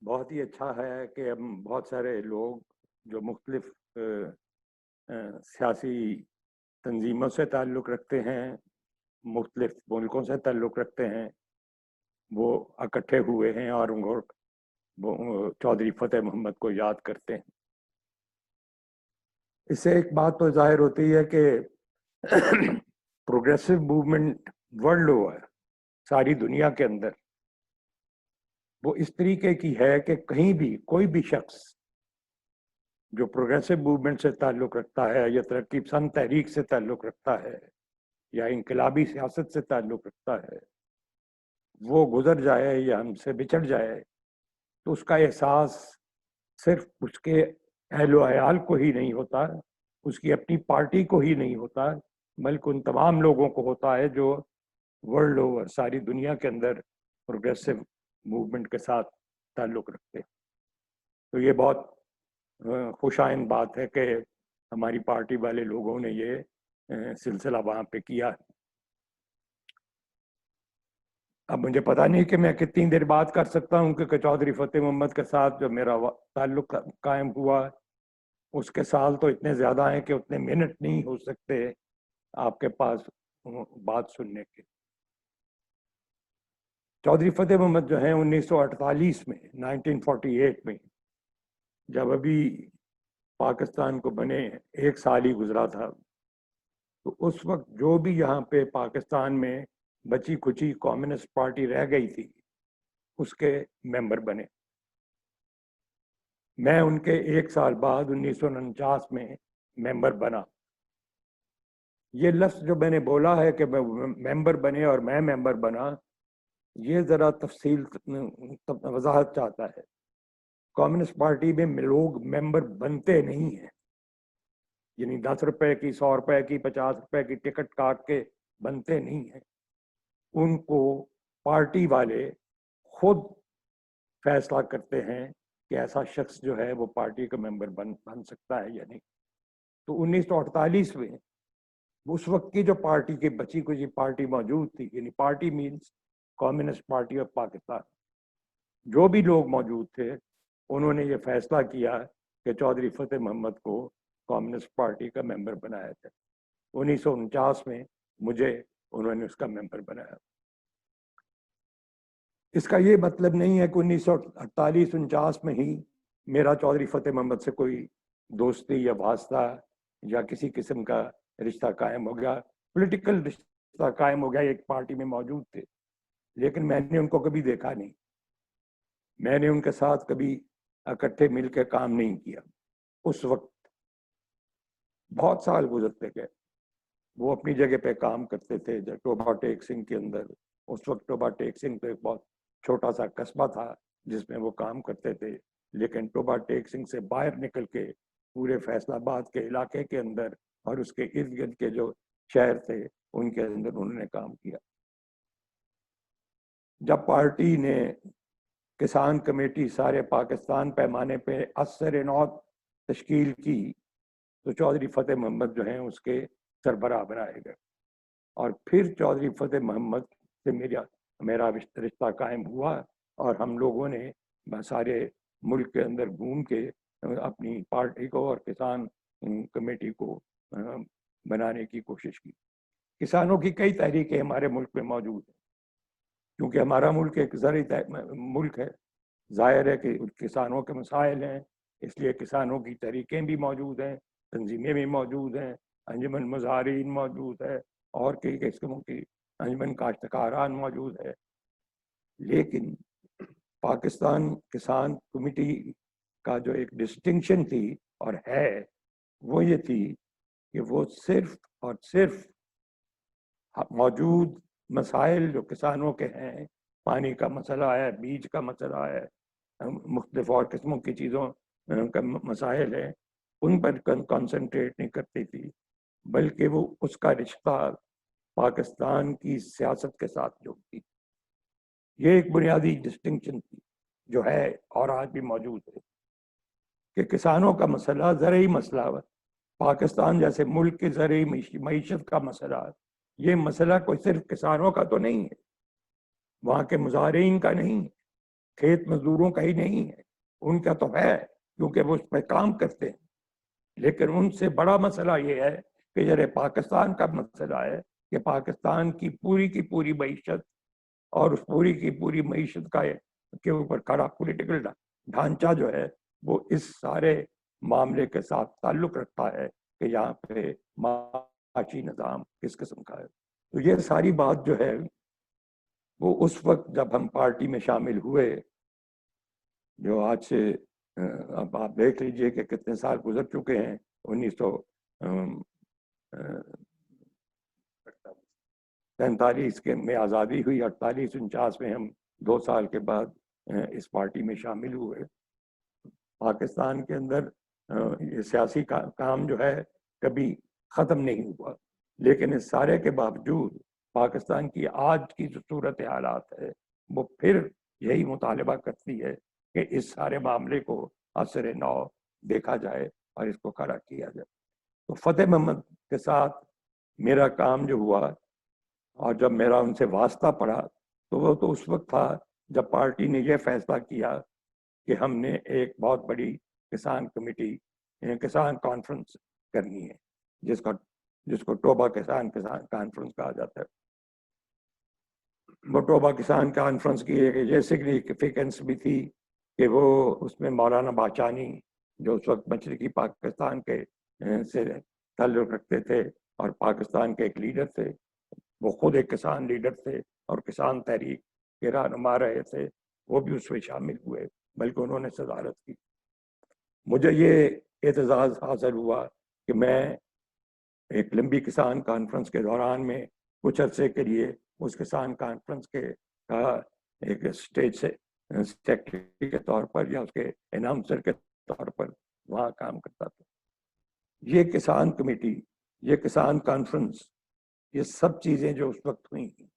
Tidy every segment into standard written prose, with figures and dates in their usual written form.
بہت ہی اچھا ہے کہ ہم بہت سارے لوگ جو مختلف سیاسی تنظیموں سے تعلق رکھتے ہیں، مختلف ملکوں سے تعلق رکھتے ہیں، وہ اکٹھے ہوئے ہیں اور ان کو چودھری فتح محمد کو یاد کرتے ہیں۔ اس سے ایک بات تو ظاہر ہوتی ہے کہ پروگریسو موومنٹ ورلڈ اوور، ساری دنیا کے اندر، وہ اس طریقے کی ہے کہ کہیں بھی کوئی بھی شخص جو پروگریسو موومنٹ سے تعلق رکھتا ہے یا ترقی پسند تحریک سے تعلق رکھتا ہے یا انقلابی سیاست سے تعلق رکھتا ہے، وہ گزر جائے یا ہم سے بچھڑ جائے تو اس کا احساس صرف اس کے اہل و عیال کو ہی نہیں ہوتا، اس کی اپنی پارٹی کو ہی نہیں ہوتا، بلکہ ان تمام لوگوں کو ہوتا ہے جو ورلڈ اوور ساری دنیا کے اندر پروگریسو موومنٹ کے ساتھ تعلق رکھتے ہیں۔ تو یہ بہت خوش آئند بات ہے کہ ہماری پارٹی والے لوگوں نے یہ سلسلہ وہاں پہ کیا۔ اب مجھے پتا نہیں کہ میں کتنی دیر بات کر سکتا ہوں، کیونکہ چودھری فتح محمد کے ساتھ جو میرا تعلق قائم ہوا اس کے سال تو اتنے زیادہ ہیں کہ اتنے منٹ نہیں ہو سکتے آپ کے پاس بات سننے کے۔ چودھری فتح محمد جو ہیں 1948 میں 1948 میں جب ابھی پاکستان کو بنے ایک سال ہی گزرا تھا، تو اس وقت جو بھی یہاں پہ پاکستان میں بچی کچی کمیونسٹ پارٹی رہ گئی تھی اس کے ممبر بنے۔ میں ان کے ایک سال بعد 1949 میں ممبر بنا۔ یہ لفظ جو میں نے بولا ہے کہ ممبر بنے اور میں ممبر بنا، یہ ذرا تفصیل وضاحت چاہتا ہے۔ کمیونسٹ پارٹی میں لوگ ممبر بنتے نہیں ہیں، یعنی 10 روپے کی، 100 روپے کی، 50 روپے کی ٹکٹ کاٹ کے بنتے نہیں ہیں۔ ان کو پارٹی والے خود فیصلہ کرتے ہیں کہ ایسا شخص جو ہے وہ پارٹی کا ممبر بن سکتا ہے یا نہیں۔ تو 1948 میں اس وقت کی جو پارٹی کی بچی کچی پارٹی موجود تھی، یعنی party means communist party of Pakistan, جو بھی لوگ موجود تھے انہوں نے یہ فیصلہ کیا کہ چودھری فتح محمد کو کمیونسٹ پارٹی کا ممبر بنایا جائے۔ 1949 میں مجھے انہوں نے اس کا ممبر بنایا۔ اس کا یہ مطلب نہیں ہے کہ 1948-49 میں ہی میرا چودھری فتح محمد سے کوئی دوستی یا واسطہ یا کسی قسم کا رشتہ قائم ہو گیا، پولیٹیکل رشتہ قائم ہو گیا، ایک پارٹی میں موجود تھے، لیکن میں نے ان کو کبھی دیکھا نہیں، میں نے ان کے ساتھ کبھی اکٹھے مل کے کام نہیں کیا۔ اس وقت بہت سال گزرتے گئے، وہ اپنی جگہ پہ کام کرتے تھے ٹوبا ٹیک سنگھ کے اندر۔ اس وقت ٹوبا ٹیک سنگھ تو ایک بہت چھوٹا سا قصبہ تھا جس میں وہ کام کرتے تھے، لیکن ٹوبا ٹیک سنگھ سے باہر نکل کے پورے فیصل آباد کے علاقے کے اندر اور اس کے ارد گرد کے جو شہر تھے ان کے اندر انہوں نے کام کیا۔ جب پارٹی نے کسان کمیٹی سارے پاکستان پیمانے پہ اثر نوت تشکیل کی تو چودھری فتح محمد جو ہیں اس کے سربراہ بنائے گئے، اور پھر چودھری فتح محمد سے میرا رشتہ قائم ہوا، اور ہم لوگوں نے سارے ملک کے اندر گھوم کے اپنی پارٹی کو اور کسان کمیٹی کو بنانے کی کوشش کی۔ کسانوں کی کئی تحریکیں ہمارے ملک میں موجود ہیں، کیونکہ ہمارا ملک ایک زرعی ملک ہے، ظاہر ہے کہ کسانوں کے مسائل ہیں، اس لیے کسانوں کی تحریکیں بھی موجود ہیں، تنظیمیں بھی موجود ہیں، انجمن مظاہرین موجود ہے، اور کئی قسموں کی انجمن کاشتکاران موجود ہے۔ لیکن پاکستان کسان کمیٹی کا جو ایک ڈسٹنکشن تھی اور ہے وہ یہ تھی کہ وہ صرف اور صرف موجود مسائل جو کسانوں کے ہیں، پانی کا مسئلہ ہے، بیج کا مسئلہ ہے، مختلف اور قسموں کی چیزوں کا مسائل ہے، ان پر کنسنٹریٹ نہیں کرتی تھی، بلکہ وہ اس کا رشتہ پاکستان کی سیاست کے ساتھ جوڑتی۔ یہ ایک بنیادی ڈسٹنکشن تھی جو ہے اور آج بھی موجود ہے، کہ کسانوں کا مسئلہ زرعی مسئلہ، پاکستان جیسے ملک کی زرعی معیشت کا مسئلہ، یہ مسئلہ کوئی صرف کسانوں کا تو نہیں ہے، وہاں کے مزارعین کا نہیں ہے، کھیت مزدوروں کا ہی نہیں ہے، ان کا تو ہے کیونکہ وہ اس پہ کام کرتے ہیں، لیکن ان سے بڑا مسئلہ یہ ہے کہ یہ پاکستان کا مسئلہ ہے کہ پاکستان کی پوری معیشت اور اس پوری کی پوری معیشت کا کے اوپر کھڑا پولیٹیکل ڈھانچہ جو ہے وہ اس سارے معاملے کے ساتھ تعلق رکھتا ہے کہ یہاں پہ معاشی نظام کس قسم کا ہے۔ تو یہ ساری بات جو ہے وہ اس وقت جب ہم پارٹی میں شامل ہوئے، جو آج سے اب آپ دیکھ لیجئے کہ کتنے سال گزر چکے ہیں، 1947 کے میں آزادی ہوئی، 48-49 میں ہم 2 سال کے بعد اس پارٹی میں شامل ہوئے۔ پاکستان کے اندر یہ سیاسی کام جو ہے کبھی ختم نہیں ہوا، لیکن اس سارے کے باوجود پاکستان کی آج کی جو صورت حالات ہے وہ پھر یہی مطالبہ کرتی ہے کہ اس سارے معاملے کو عصر نو دیکھا جائے اور اس کو کھڑا کیا جائے۔ تو فتح محمد کے ساتھ میرا کام جو ہوا اور جب میرا ان سے واسطہ پڑا تو وہ تو اس وقت تھا جب پارٹی نے یہ فیصلہ کیا کہ ہم نے ایک بہت بڑی کسان کمیٹی، کسان کانفرنس کرنی ہے، جس کو ٹوبا کسان کانفرنس کہا جاتا ہے۔ وہ ٹوبا کسان کانفرنس کی ایک یہ سگنیفیکنس بھی تھی کہ وہ اس میں مولانا باچانی جو اس وقت مشرقی پاکستان کے سے تعلق رکھتے تھے اور پاکستان کے ایک لیڈر تھے، وہ خود ایک کسان لیڈر تھے اور کسان تحریک کے رہنما رہے تھے، وہ بھی اس میں شامل ہوئے، بلکہ انہوں نے صدارت کی۔ مجھے یہ اعتزاز حاصل ہوا کہ میں ایک لمبی کسان کانفرنس کے دوران میں کچھ عرصے کے لیے اس کسان کانفرنس کے ایک اسٹیج سے سیکرٹری کے طور پر یا اس کے اناؤنسر کے طور پر وہاں کام کرتا تھا۔ یہ کسان کمیٹی، یہ کسان کانفرنس، یہ سب چیزیں جو اس وقت ہوئی ہیں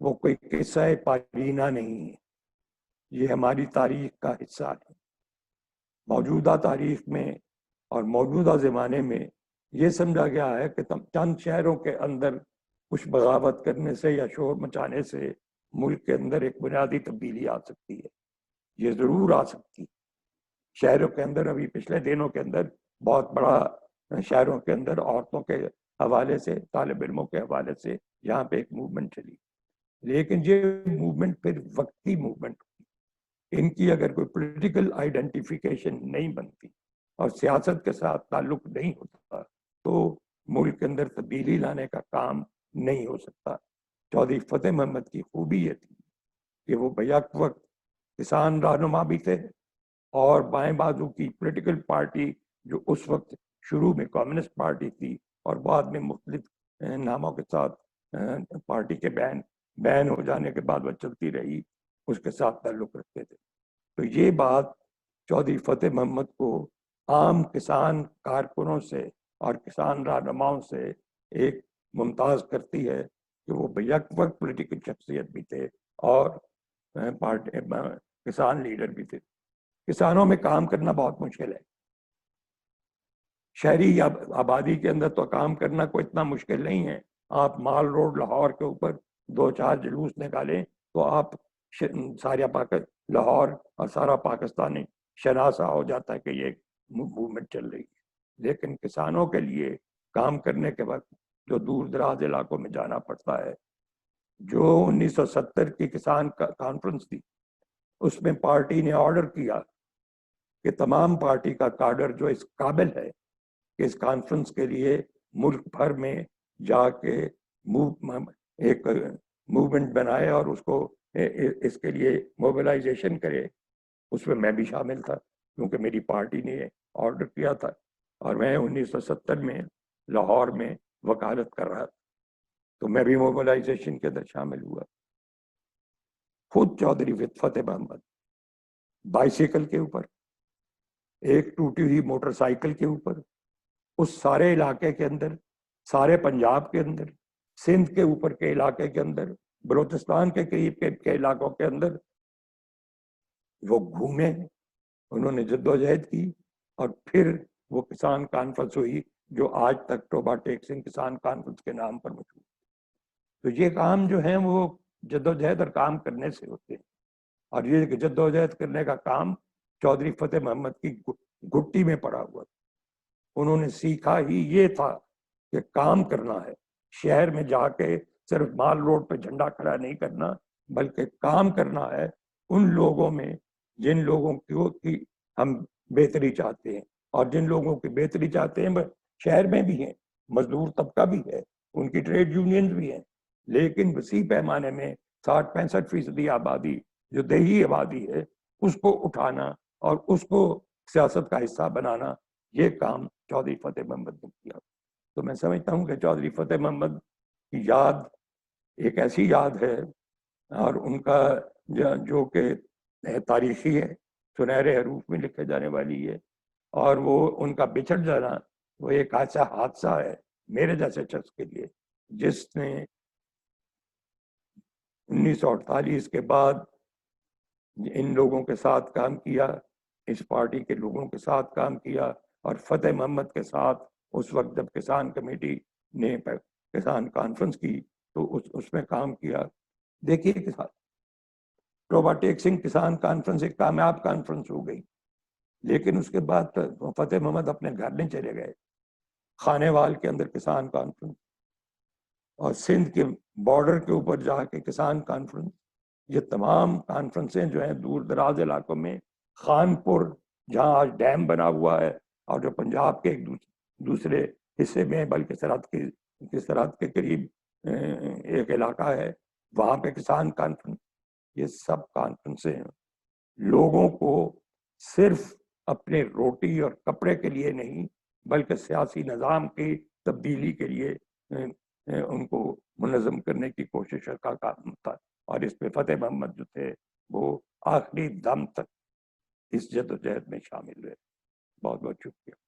وہ کوئی قصہ پارینہ نہیں ہے، یہ ہماری تاریخ کا حصہ ہے۔ موجودہ تاریخ میں اور موجودہ زمانے میں یہ سمجھا گیا ہے کہ چند شہروں کے اندر کچھ بغاوت کرنے سے یا شور مچانے سے ملک کے اندر ایک بنیادی تبدیلی آ سکتی ہے۔ یہ ضرور آ سکتی ہے۔ شہروں کے اندر ابھی پچھلے دنوں کے اندر بہت بڑا شہروں کے اندر عورتوں کے حوالے سے، طالب علموں کے حوالے سے یہاں پہ ایک موومنٹ چلی، لیکن یہ موومنٹ پھر وقتی موومنٹ ہوئی۔ ان کی اگر کوئی پولیٹیکل آئیڈینٹیفیکیشن نہیں بنتی اور سیاست کے ساتھ تعلق نہیں ہوتا تو ملک کے اندر تبدیلی لانے کا کام نہیں ہو سکتا۔ چودھری فتح محمد کی خوبی یہ تھی کہ وہ بیک وقت کسان رہنما بھی تھے اور بائیں بازو کی پولیٹیکل پارٹی جو اس وقت شروع میں کمیونسٹ پارٹی تھی اور بعد میں مختلف ناموں کے ساتھ پارٹی کے بین ہو جانے کے بعد وہ چلتی رہی، اس کے ساتھ تعلق رکھتے تھے۔ تو یہ بات چودھری فتح محمد کو عام کسان کارکنوں سے اور کسان رہنماؤں سے ایک ممتاز کرتی ہے کہ وہ بیک وقت پولیٹیکل شخصیت بھی تھے اور کسان لیڈر بھی تھے۔ کسانوں میں کام کرنا بہت مشکل ہے، شہری آبادی کے اندر تو کام کرنا کوئی اتنا مشکل نہیں ہے۔ آپ مال روڈ لاہور کے اوپر 2-4 جلوس نکالیں تو آپ سارا لاہور اور سارا پاکستانی شناسا ہو جاتا ہے کہ یہ موومنٹ چل رہی ہے۔ لیکن کسانوں کے لیے کام کرنے کے وقت جو دور دراز علاقوں میں جانا پڑتا ہے، جو 1970 کی کسان کانفرنس تھی اس میں پارٹی نے آرڈر کیا کہ تمام پارٹی کا کاڈر جو اس قابل ہے کہ اس کانفرنس کے لیے ملک بھر میں جا کے ایک موومنٹ بنائے اور اس کو اس کے لیے موبلائزیشن کرے۔ اس میں بھی شامل تھا کیونکہ میری پارٹی نے آرڈر کیا تھا اور میں 1970 میں لاہور میں وکالت کر رہا تھا، تو میں بھی موبلائزیشن کے اندر شامل ہوا۔ خود چودھری فتح محمد بائیسیکل کے اوپر، ایک ٹوٹی ہوئی موٹر سائیکل کے اوپر، اس سارے علاقے کے اندر، سارے پنجاب کے اندر، سندھ کے اوپر کے علاقے کے اندر، بلوچستان کے قریب کے علاقوں کے اندر وہ گھومے، انہوں نے جدوجہد کی اور پھر وہ کسان کانفرنس ہوئی جو آج تک ٹوبا ٹیک سنگھ کسان کانفرنس کے نام پر مشہور۔ تو یہ کام جو ہیں وہ جدوجہد اور کام کرنے سے ہوتے ہیں۔ اور یہ جدوجہد کرنے کا کام چودھری فتح محمد کی گھٹی میں پڑا ہوا تھا۔ انہوں نے سیکھا ہی یہ تھا کہ کام کرنا ہے، شہر میں جا کے صرف مال روڈ پہ جھنڈا کھڑا نہیں کرنا، بلکہ کام کرنا ہے ان لوگوں میں جن لوگوں کی ہم بہتری چاہتے ہیں، اور جن لوگوں کی بہتری چاہتے ہیں وہ شہر میں بھی ہیں، مزدور طبقہ بھی ہے، ان کی ٹریڈ یونینز بھی ہیں، لیکن وسیع پیمانے میں 60-65% آبادی جو دیہی آبادی ہے اس کو اٹھانا اور اس کو سیاست کا حصہ بنانا، یہ کام چودھری فتح محمد نے کیا۔ تو میں سمجھتا ہوں کہ چودھری فتح محمد کی یاد ایک ایسی یاد ہے، اور ان کا جو کہ تاریخی ہے، سنہرے حروف میں لکھے جانے والی ہے، اور وہ ان کا بچھڑ جانا وہ ایک ایسا حادثہ ہے میرے جیسے شخص کے لیے جس نے 1948 کے بعد ان لوگوں کے ساتھ کام کیا، اس پارٹی کے لوگوں کے ساتھ کام کیا، اور فتح محمد کے ساتھ اس وقت جب کسان کمیٹی نے کسان کانفرنس کی تو اس میں کام کیا۔ دیکھیے روبا ٹیک سنگھ کسان کانفرنس ایک کامیاب کانفرنس ہو گئی، لیکن اس کے بعد فتح محمد اپنے گھر نہیں چلے گئے۔ خانے وال کے اندر کسان کانفرنس، اور سندھ کے بارڈر کے اوپر جا کے کسان کانفرنس، یہ تمام کانفرنسیں جو ہیں دور دراز علاقوں میں، خانپور جہاں آج ڈیم بنا ہوا ہے اور جو پنجاب کے ایک دوسرے حصے میں بلکہ سرحد کے قریب ایک علاقہ ہے، وہاں پہ کسان کانفرنس، یہ سب کانفرنسیں لوگوں کو صرف اپنے روٹی اور کپڑے کے لیے نہیں بلکہ سیاسی نظام کی تبدیلی کے لیے ان کو منظم کرنے کی کوشش کا کام تھا، اور اس پہ فتح محمد جو تھے وہ آخری دم تک اس جدوجہد میں شامل ہوئے۔ بہت بہت شکریہ۔